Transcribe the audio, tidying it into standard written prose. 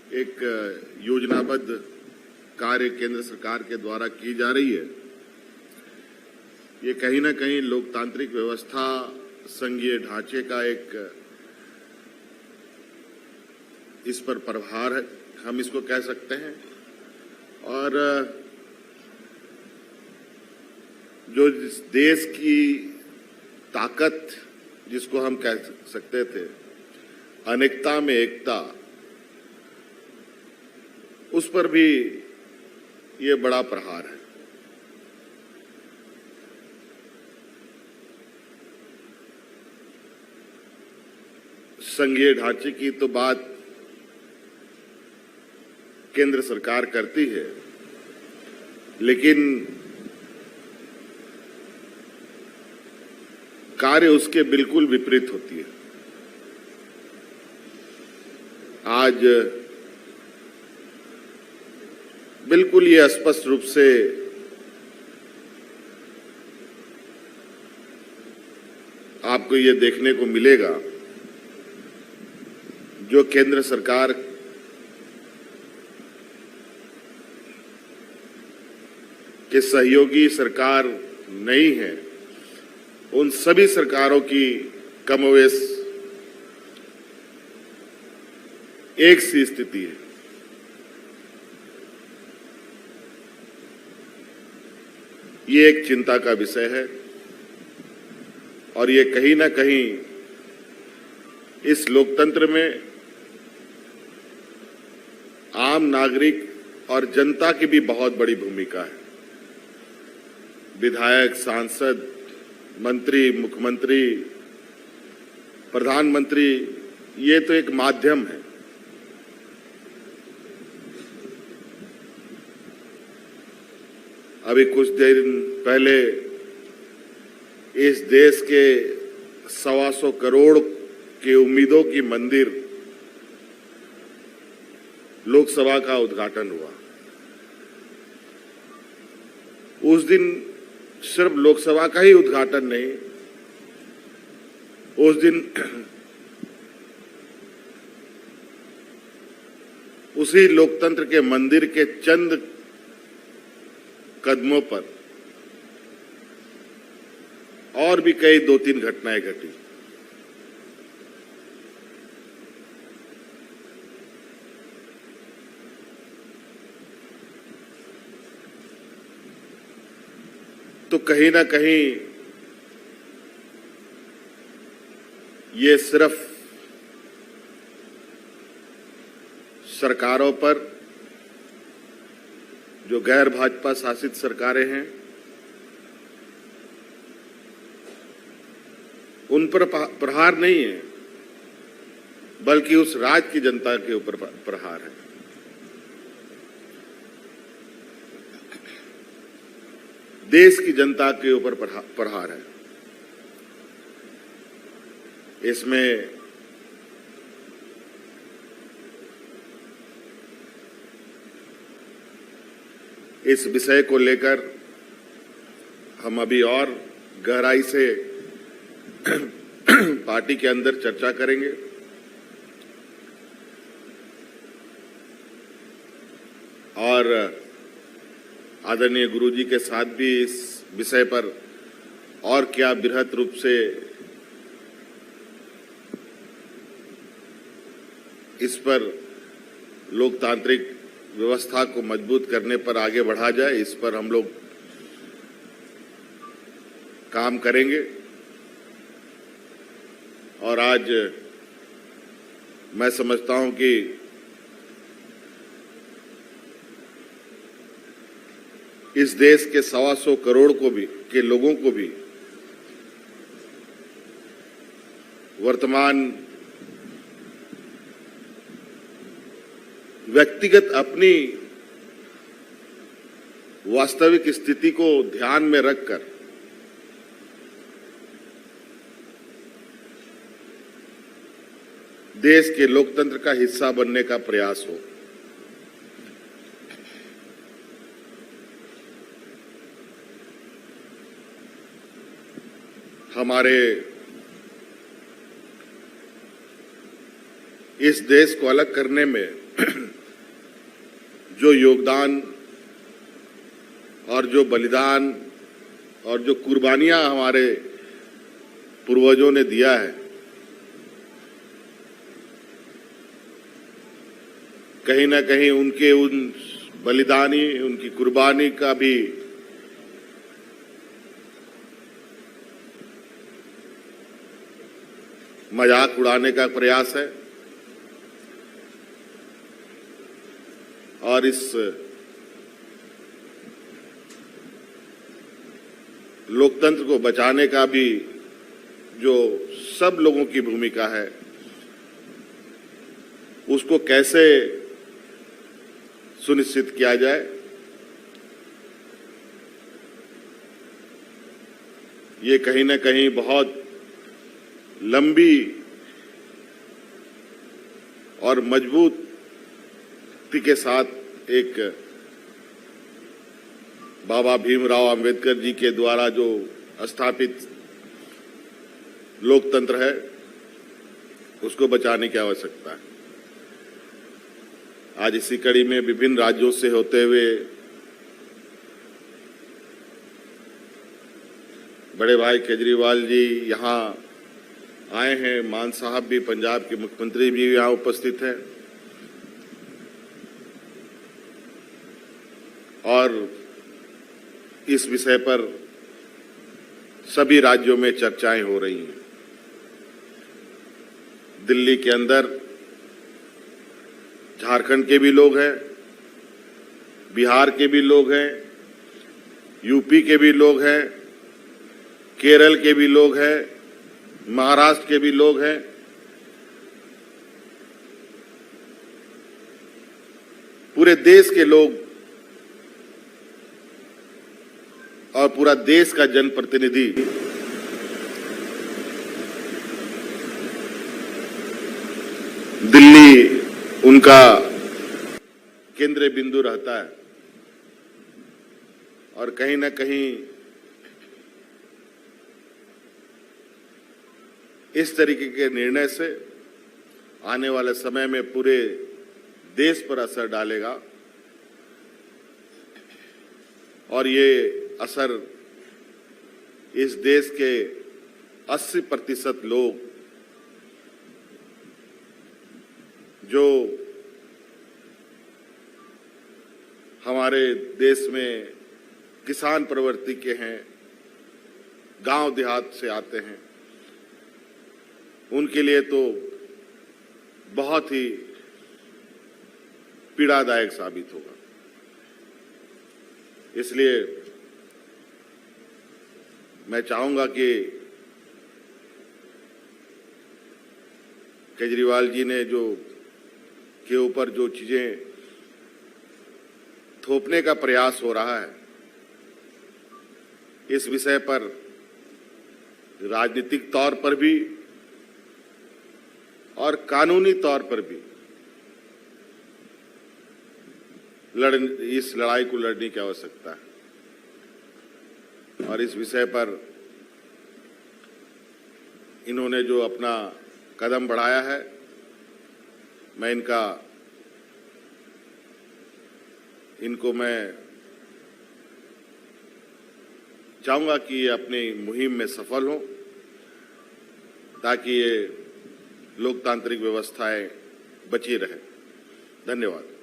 एक योजनाबद्ध कार्य केंद्र सरकार के द्वारा की जा रही है। ये कहीं न कहीं लोकतांत्रिक व्यवस्था, संघीय ढांचे का एक इस पर प्रहार है, हम इसको कह सकते हैं। और जो इस देश की ताकत जिसको हम कह सकते थे, अनेकता में एकता, उस पर भी ये बड़ा प्रहार है। संघीय ढांचे की तो बात केंद्र सरकार करती है, लेकिन कार्य उसके बिल्कुल विपरीत होती है। आज बिल्कुल ये स्पष्ट रूप से आपको ये देखने को मिलेगा, जो केंद्र सरकार के सहयोगी सरकार नहीं है, उन सभी सरकारों की कमोवेश एक सी स्थिति है। ये एक चिंता का विषय है और ये कहीं ना कहीं इस लोकतंत्र में आम नागरिक और जनता की भी बहुत बड़ी भूमिका है। विधायक, सांसद, मंत्री, मुख्यमंत्री, प्रधानमंत्री, ये तो एक माध्यम है। अभी कुछ देर पहले इस देश के 125 करोड़ के उम्मीदों की मंदिर लोकसभा का उद्घाटन हुआ। उस दिन सिर्फ लोकसभा का ही उद्घाटन नहीं, उस दिन उसी लोकतंत्र के मंदिर के चंद कदमों पर और भी कई 2-3 घटनाएं घटी। तो कहीं ना कहीं ये सिर्फ सरकारों पर, जो गैर भाजपा शासित सरकारें हैं, उन पर प्रहार नहीं है, बल्कि उस राज्य की जनता के ऊपर प्रहार है। देश की जनता के ऊपर प्रहार है। इसमें इस विषय को लेकर हम अभी और गहराई से पार्टी के अंदर चर्चा करेंगे और आदरणीय गुरुजी के साथ भी इस विषय पर और क्या बृहत रूप से इस पर लोकतांत्रिक व्यवस्था को मजबूत करने पर आगे बढ़ा जाए, इस पर हम लोग काम करेंगे। और आज मैं समझता हूं कि इस देश के 125 करोड़ के लोगों को भी वर्तमान व्यक्तिगत अपनी वास्तविक स्थिति को ध्यान में रखकर देश के लोकतंत्र का हिस्सा बनने का प्रयास हो। हमारे इस देश को अलग करने में जो योगदान और जो बलिदान और जो कुर्बानियां हमारे पूर्वजों ने दिया है, कहीं ना कहीं उनके उन बलिदानी, उनकी कुर्बानी का भी मजाक उड़ाने का प्रयास है। और इस लोकतंत्र को बचाने का भी जो सब लोगों की भूमिका है, उसको कैसे सुनिश्चित किया जाए, ये कहीं ना कहीं बहुत लंबी और मजबूती के साथ एक बाबा भीमराव अंबेडकर जी के द्वारा जो स्थापित लोकतंत्र है, उसको बचाने की आवश्यकता है। आज इसी कड़ी में विभिन्न राज्यों से होते हुए बड़े भाई केजरीवाल जी यहाँ आए हैं, मान साहब भी, पंजाब के मुख्यमंत्री भी यहाँ उपस्थित हैं और इस विषय पर सभी राज्यों में चर्चाएं हो रही हैं। दिल्ली के अंदर झारखंड के भी लोग हैं, बिहार के भी लोग हैं, यूपी के भी लोग हैं, केरल के भी लोग हैं, महाराष्ट्र के भी लोग हैं। पूरे देश के लोग और पूरा देश का जनप्रतिनिधि दिल्ली उनका केंद्रीय बिंदु रहता है और कहीं ना कहीं इस तरीके के निर्णय से आने वाले समय में पूरे देश पर असर डालेगा और ये असर इस देश के 80% लोग जो हमारे देश में किसान प्रवृत्ति के हैं, गांव देहात से आते हैं, उनके लिए तो बहुत ही पीड़ादायक साबित होगा। इसलिए मैं चाहूंगा कि केजरीवाल जी ने के ऊपर जो चीजें थोपने का प्रयास हो रहा है, इस विषय पर राजनीतिक तौर पर भी और कानूनी तौर पर भी इस लड़ाई को लड़ने की आवश्यकता है। और इस विषय पर इन्होंने जो अपना कदम बढ़ाया है, मैं इनको मैं चाहूंगा कि ये अपनी मुहिम में सफल हों ताकि ये लोकतांत्रिक व्यवस्थाएं बची रहे। धन्यवाद।